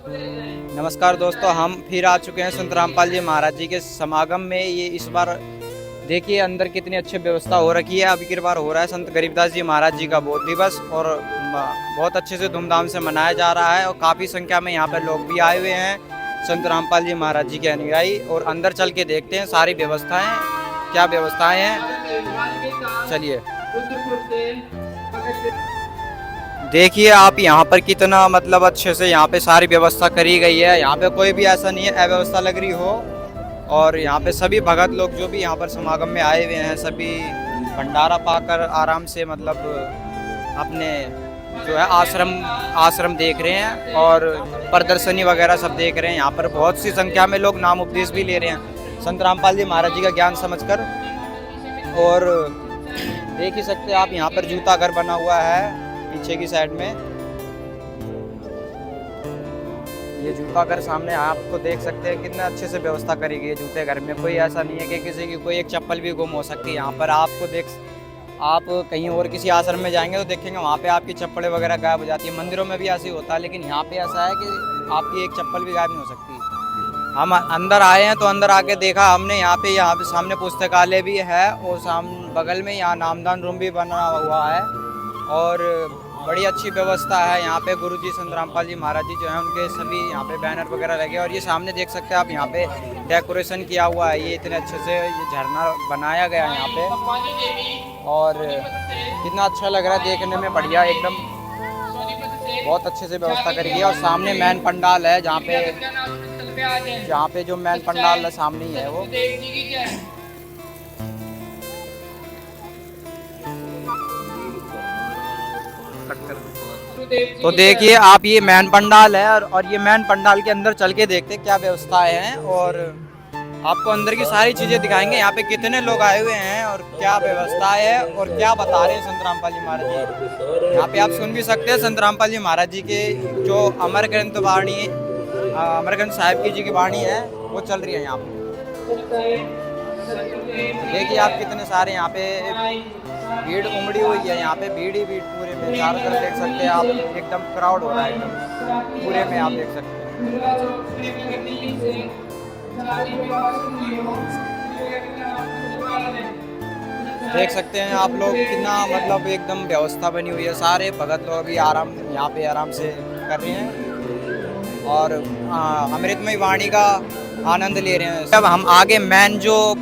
नमस्कार दोस्तों, हम फिर आ चुके हैं संत रामपाल जी महाराज जी के समागम में। ये इस बार देखिए अंदर कितनी अच्छी व्यवस्था हो रखी है। अब की बार हो रहा है संत गरीबदास जी महाराज जी का बोध दिवस और बहुत अच्छे से धूमधाम से मनाया जा रहा है और काफ़ी संख्या में यहाँ पर लोग भी आए हुए हैं संत रामपाल जी महाराज जी के अनुयायी। और अंदर चल के देखते हैं सारी व्यवस्थाएं, क्या व्यवस्थाएं हैं। चलिए देखिए आप यहाँ पर कितना मतलब अच्छे से यहाँ पे सारी व्यवस्था करी गई है। यहाँ पे कोई भी ऐसा नहीं है अव्यवस्था लग रही हो। और यहाँ पे सभी भगत लोग जो भी यहाँ पर समागम में आए हुए हैं सभी भंडारा पाकर आराम से मतलब अपने जो है आश्रम देख रहे हैं और प्रदर्शनी वगैरह सब देख रहे हैं। यहाँ पर बहुत सी संख्या में लोग नाम उपदेश भी ले रहे हैं संत रामपाल जी महाराज जी का ज्ञान समझकर। और देख ही सकते हैं आप यहाँ पर जूता घर बना हुआ है पीछे की साइड में। ये जूता घर सामने आपको देख सकते हैं कितने अच्छे से व्यवस्था करी गई है जूते घर में। कोई ऐसा नहीं है कि किसी की कोई एक चप्पल भी गुम हो सकती है। यहाँ पर आपको आप कहीं और किसी आश्रम में जाएंगे तो देखेंगे वहाँ पे आपकी चप्पलें वगैरह गायब हो जाती है। मंदिरों में भी ऐसे ही होता है, लेकिन यहाँ पे ऐसा है कि आपकी एक चप्पल भी गायब नहीं हो सकती। हम अंदर आए हैं तो अंदर आके देखा हमने यहाँ पे सामने पुस्तकालय भी है और बगल में यहाँ नामदान रूम भी बना हुआ है और बड़ी अच्छी व्यवस्था है। यहाँ पे गुरुजी संत रामपाल जी महाराज जी जो हैं उनके सभी यहाँ पे बैनर वगैरह लगे और ये सामने देख सकते हैं आप यहाँ पे डेकोरेशन किया हुआ है। ये इतने अच्छे से ये झरना बनाया गया है यहाँ पे और कितना अच्छा लग रहा है देखने में, बढ़िया एकदम बहुत अच्छे से व्यवस्था करी गई है। और सामने मेन पंडाल है जहाँ पे जो मेन पंडाल है सामने ही है वो। तो देखिए आप ये मैन पंडाल है और ये मैन पंडाल के अंदर चल के देखते क्या व्यवस्थाएं हैं और आपको अंदर की सारी चीजें दिखाएंगे। यहाँ पे कितने लोग आए हुए हैं और क्या व्यवस्था है और क्या बता रहे हैं संत रामपाल जी महाराज जी। यहाँ पे आप सुन भी सकते हैं संत रामपाल जी महाराज जी के जो अमर ग्रंथ वाणी अमर ग्रंथ साहिब की जी की वाणी है वो चल रही है यहाँ पे। देखिए आप कितने सारे यहाँ पे भीड़ उमड़ी हुई है। यहाँ पे भीड़ ही भीड़ पूरे में चारों तरफ देख सकते हैं आप, एकदम क्राउड हो रहा है एकदम पूरे में आप देख सकते हैं। देख सकते हैं आप लोग कितना मतलब एकदम व्यवस्था बनी हुई है। सारे भगत लोग भी यहाँ पे आराम से कर रहे हैं और अमृतमय वाणी का आनंद ले रहे हैं। अब हम आगे मैन जो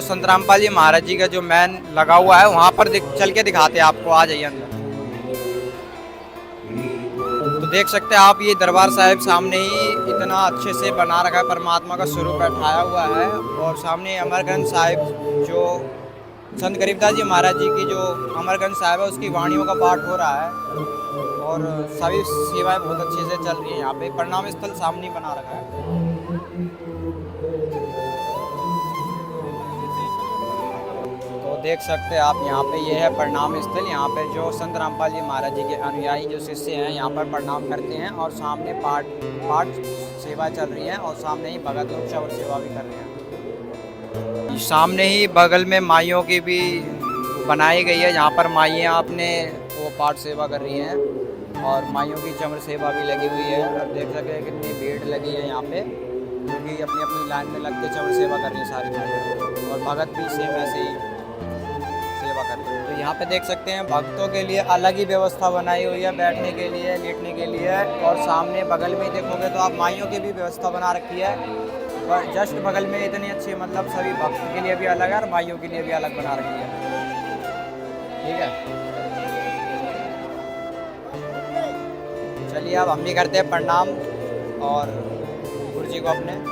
संत रामपाल जी महाराज जी का जो मैन लगा हुआ है वहाँ पर चल के दिखाते हैं आपको। आ जाइए अंदर तो देख सकते हैं आप ये दरबार साहिब सामने ही इतना अच्छे से बना रखा है, परमात्मा का स्वरूप बैठाया हुआ है। और सामने अमर ग्रंथ साहिब जो संत गरीबदास जी महाराज जी की जो अमर ग्रंथ साहिब है उसकी वाणियों का पाठ हो रहा है और सभी सेवाएं बहुत अच्छे से चल रही है। यहाँ पे प्रणाम स्थल सामने बना रखा है। देख सकते हैं आप यहाँ पे ये है प्रणाम स्थल। यहाँ पे जो संत रामपाल जी महाराज जी के अनुयायी जो शिष्य हैं यहाँ पर प्रणाम करते हैं और सामने पाठ सेवा चल रही है और सामने ही भगत लोग शवर सेवा भी कर रहे हैं। सामने ही बगल में माइयों की भी बनाई गई है। यहाँ पर माइयाँ अपने वो पाठ सेवा कर रही हैं और माइयों की चमर सेवा भी लगी हुई है। और देख सकते हैं कितनी भीड़ लगी है यहाँ पे, क्योंकि अपनी अपनी लाइन में लग के चमर सेवा कर रही है सारी माइयाँ और भगत भी सेम ऐसे ही सेवा करते हैं। तो यहाँ पे देख सकते हैं भक्तों के लिए अलग ही व्यवस्था बनाई हुई है, बैठने के लिए लेटने के लिए। और सामने बगल में देखोगे तो आप माइयों की भी व्यवस्था बना रखी है और जस्ट बगल में इतनी अच्छी मतलब सभी भक्तों के लिए भी अलग है और माइयों के लिए भी अलग बना रखी है। ठीक है, चलिए अब हम भी करते हैं प्रणाम और गुरु जी को अपने।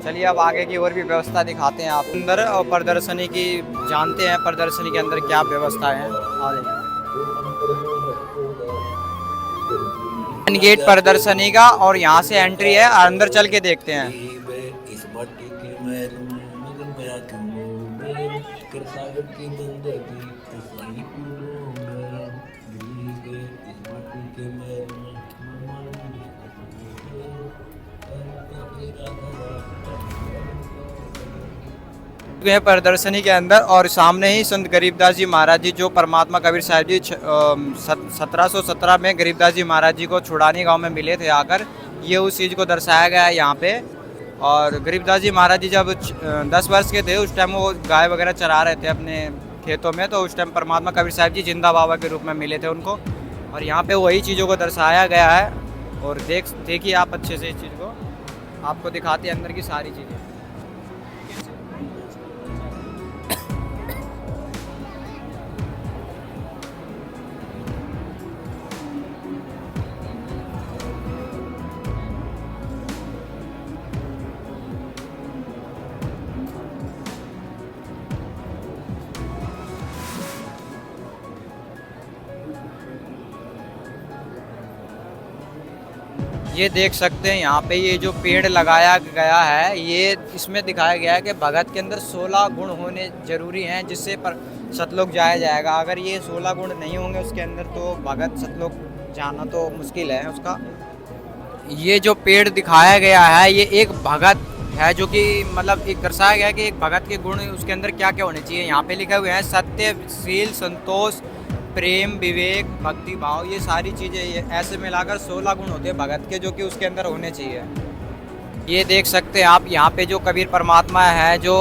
चलिए अब आगे की और भी व्यवस्था दिखाते हैं आप अंदर और प्रदर्शनी की जानते हैं प्रदर्शनी के अंदर क्या व्यवस्था है। गेट प्रदर्शनी का और यहाँ से एंट्री है, अंदर चल के देखते हैं। हैं प्रदर्शनी के अंदर, और सामने ही संत गरीबदास जी महाराज जी, जो परमात्मा कबीर साहब जी 1717 में गरीबदास जी महाराज जी को छुड़ानी गांव में मिले थे आकर, ये उस चीज़ को दर्शाया गया है यहाँ पे। और गरीबदास जी महाराज जी जब 10 वर्ष के थे, उस टाइम वो गाय वगैरह चरा रहे थे अपने खेतों में, तो उस टाइम परमात्मा कबीर साहब जी जिंदा बाबा के रूप में मिले थे उनको, और यहाँ पे वही चीज़ों को दर्शाया गया है। और देखिए आप अच्छे से इस चीज़ को, आपको दिखाते हैं अंदर की सारी चीज़ें। ये देख सकते हैं यहाँ पे ये जो पेड़ लगाया गया है, ये इसमें दिखाया गया है कि भगत के अंदर 16 गुण होने जरूरी हैं, जिससे पर सतलोक जाया जाएगा। अगर ये 16 गुण नहीं होंगे उसके अंदर, तो भगत सतलोक जाना तो मुश्किल है उसका। ये जो पेड़ दिखाया गया है, ये एक भगत है, जो कि मतलब एक दर्शाया गया है कि एक भगत के गुण उसके अंदर क्या क्या होने चाहिए। यहाँ पे लिखे हुए हैं सत्य, शील, संतोष, प्रेम, विवेक, भक्ति भाव, ये सारी चीज़ें, ये ऐसे मिलाकर 16 गुण होते हैं भगत के, जो कि उसके अंदर होने चाहिए। ये देख सकते हैं आप यहाँ पे जो कबीर परमात्मा है, जो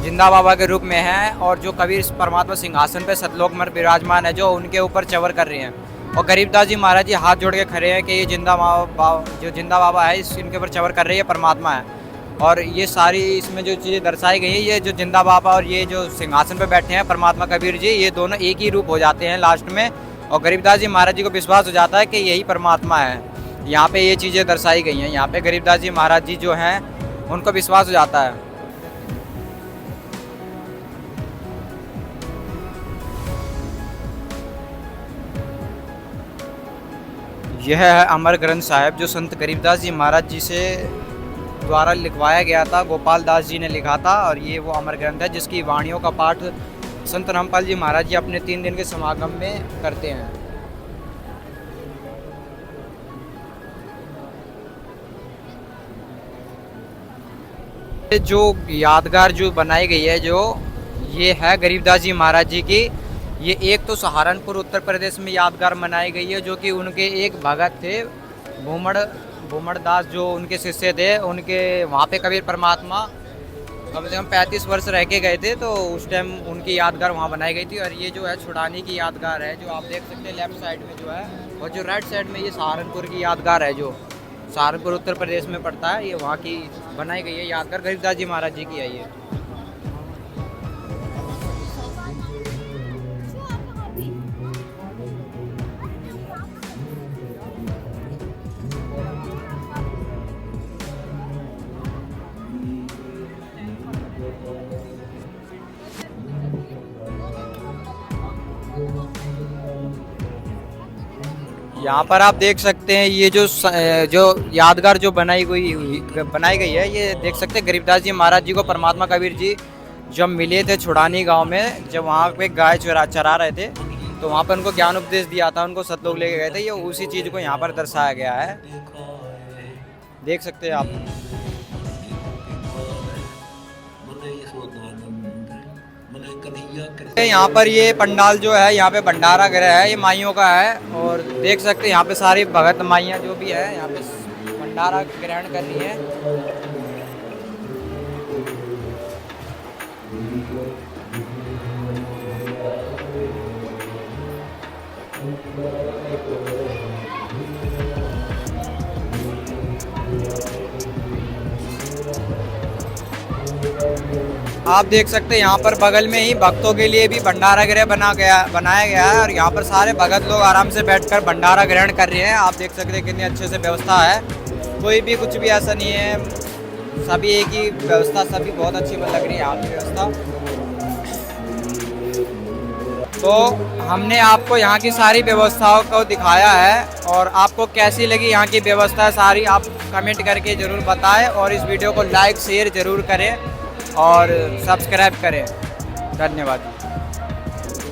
जिंदा बाबा के रूप में है, और जो कबीर परमात्मा सिंहासन पे सतलोक में विराजमान है, जो उनके ऊपर चवर कर रहे हैं। और गरीबदास जी महाराज जी हाथ जोड़ के खड़े हैं कि ये जो जिंदा बाबा है, इनके ऊपर चवर कर रही है परमात्मा है। और ये सारी इसमें जो चीज़ें दर्शाई गई हैं, ये जो जिंदा बाबा और ये जो सिंहासन पे बैठे हैं परमात्मा कबीर जी, ये दोनों एक ही रूप हो जाते हैं लास्ट में। और गरीबदास जी महाराज जी को विश्वास हो जाता है कि यही परमात्मा है। यहाँ पे ये चीज़ें दर्शाई गई हैं। यहाँ पे गरीबदास जी महाराज जी जो हैं, उनको विश्वास हो जाता है। यह है अमर ग्रंथ साहिब, जो संत गरीबदास जी महाराज जी से द्वारा लिखवाया गया था, गोपाल दास जी ने लिखा था। और ये वो अमर ग्रंथ है जिसकी वाणियों का पाठ संत रामपाल जी महाराज जी अपने 3 दिन के समागम में करते हैं। जो यादगार जो बनाई गई है, जो ये है गरीबदास जी महाराज जी की, ये एक तो सहारनपुर उत्तर प्रदेश में यादगार बनाई गई है, जो कि उनके एक भगत थे भूमड़ दास, जो उनके शिष्य थे, उनके वहाँ पे कबीर परमात्मा कम से कम 35 वर्ष रह के गए थे, तो उस टाइम उनकी यादगार वहाँ बनाई गई थी। और ये जो है छुड़ानी की यादगार है, जो आप देख सकते हैं लेफ्ट साइड में जो है, और जो राइट साइड में ये सहारनपुर की यादगार है, जो सहारनपुर उत्तर प्रदेश में पड़ता है। ये वहाँ की बनाई गई है यादगार, गरीबदास जी महाराज जी की है ये। यहाँ पर आप देख सकते हैं ये जो यादगार जो बनाई गई है, ये देख सकते हैं गरीबदास जी महाराज जी को परमात्मा कबीर जी जब मिले थे छुड़ानी गांव में, जब वहाँ पे गाय चरा रहे थे, तो वहाँ पर उनको ज्ञान उपदेश दिया था, उनको सतलोक लेके गए थे। ये उसी चीज़ को यहाँ पर दर्शाया गया है, देख सकते हैं आप। यहाँ पर ये पंडाल जो है, यहाँ पे भंडारा गृह है, ये माइयों का है। और देख सकते हैं यहाँ पे सारी भगत माइयाँ जो भी है, यहाँ पे भंडारा ग्रहण कर रही है। आप देख सकते हैं यहाँ पर बगल में ही भक्तों के लिए भी भंडारा गृह बनाया गया है, और यहाँ पर सारे भगत लोग आराम से बैठकर भंडारा ग्रहण कर रहे हैं। आप देख सकते हैं कितनी अच्छे से व्यवस्था है, कोई भी कुछ भी ऐसा नहीं है, सभी एक ही व्यवस्था, सभी बहुत अच्छी लग रही है यहाँ की व्यवस्था। तो हमने आपको यहाँ की सारी व्यवस्थाओं को दिखाया है, और आपको कैसी लगी यहाँ की व्यवस्था सारी, आप कमेंट करके ज़रूर बताएं, और इस वीडियो को लाइक शेयर ज़रूर करें और सब्सक्राइब करें। धन्यवाद।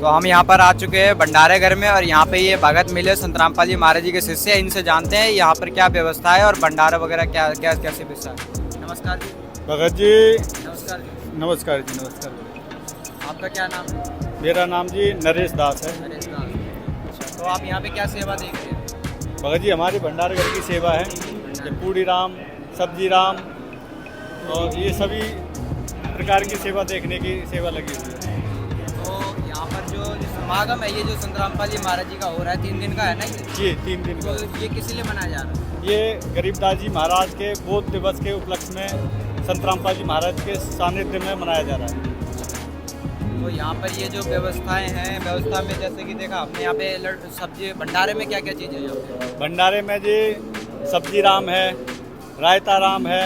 तो हम यहाँ पर आ चुके हैं भंडारे घर में और यहाँ पे ये भगत मिले संत रामपाल जी महाराज जी के शिष्य हैं। इनसे जानते हैं यहाँ पर क्या व्यवस्था है और भंडारा वगैरह क्या क्या कैसे व्यवस्था है। नमस्कार जी। भगत जी नमस्कार जी। नमस्कार जी, नमस्कार। आपका क्या नाम है? मेरा नाम जी नरेश दास है। नरेश दास। अच्छा, तो आप यहाँ पे क्या सेवा देख रहे हैं? भगत जी हमारे भंडार घर की सेवा है, ये पूड़ी राम, सब्जी राम और ये सभी प्रकार की सेवा देखने की सेवा लगी हुई है। तो यहाँ पर जो समागम है ये जो संत रामपाल जी महाराज जी का हो रहा है 3 दिन का है ना ये? जी 3 दिन का। तो ये किस लिए मनाया जा रहा है? ये गरीबदास जी महाराज के बोध दिवस के उपलक्ष्य में संत रामपाल जी महाराज के सानिध्य में मनाया जा रहा है। तो यहाँ पर ये जो व्यवस्थाएं हैं, व्यवस्था में जैसे कि देखा हमने यहाँ पे सब्जी भंडारे में क्या क्या चीज़ें हैं यहाँ पे? भंडारे में जी सब्जी राम है, रायता राम है,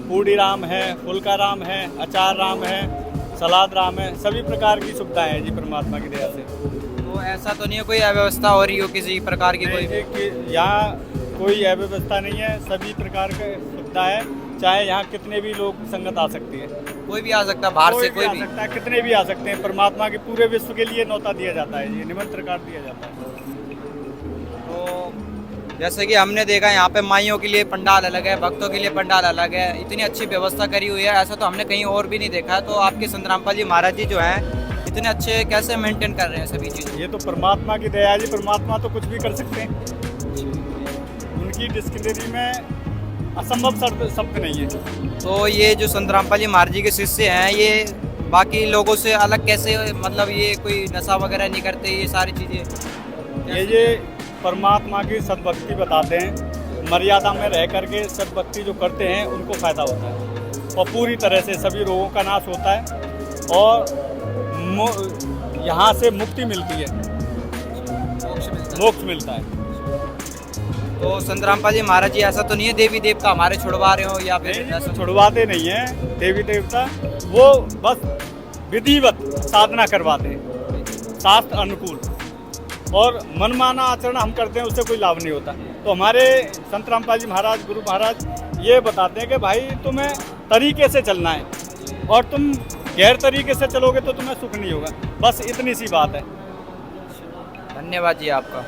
पूड़ी राम है, फुल्का राम है, अचार राम है, सलाद राम है, सभी प्रकार की सुविधाएं हैं जी परमात्मा की दया से। तो ऐसा तो नहीं है कोई अव्यवस्था हो रही हो किसी प्रकार की? कोई नहीं जी, कि यहाँ कोई अव्यवस्था नहीं है, सभी प्रकार की सुविधा है। चाहे यहाँ कितने भी लोग संगत आ सकती है, कोई भी आ सकता है बाहर से? कोई आ भी सकता है, कितने भी आ सकते हैं। परमात्मा के पूरे विश्व के लिए न्योता दिया जाता है जी, निमंत्रण कार्ड दिया जाता है। तो जैसे कि हमने देखा यहाँ पे माइयों के लिए पंडाल अलग है, भक्तों के लिए पंडाल अलग है, इतनी अच्छी व्यवस्था करी हुई है, ऐसा तो हमने कहीं और भी नहीं देखा है। तो आपके संत रामपाल जी महाराज जी जो हैं इतने अच्छे कैसे मेंटेन कर रहे हैं सभी चीज़ें? ये तो परमात्मा की दया है जी, परमात्मा तो कुछ भी कर सकते हैं। उनकी डिस्कवरी में असंभव शब्द नहीं है। तो ये जो संत रामपाल जी महाराज जी के शिष्य हैं ये बाकी लोगों से अलग कैसे, मतलब ये कोई नशा वगैरह नहीं करते ये सारी चीज़ें? ये परमात्मा की सद्भक्ति बताते हैं, मर्यादा में रह करके सद्भक्ति जो करते हैं उनको फ़ायदा होता है और पूरी तरह से सभी रोगों का नाश होता है और यहाँ से मुक्ति मिलती है, मोक्ष मिलता है। तो संत रामपाल जी महाराज जी ऐसा तो नहीं है देवी देवता हमारे छुड़वा रहे हो या फिर ऐसा? छुड़वाते नहीं हैं देवी देवता, वो बस विधिवत साधना करवाते हैं शास्त्र अनुकूल, और मनमाना आचरण हम करते हैं उससे कोई लाभ नहीं होता। तो हमारे संत रामपाल जी महाराज, गुरु महाराज ये बताते हैं कि भाई तुम्हें तरीके से चलना है और तुम गैर तरीके से चलोगे तो तुम्हें सुख नहीं होगा, बस इतनी सी बात है। धन्यवाद जी आपका।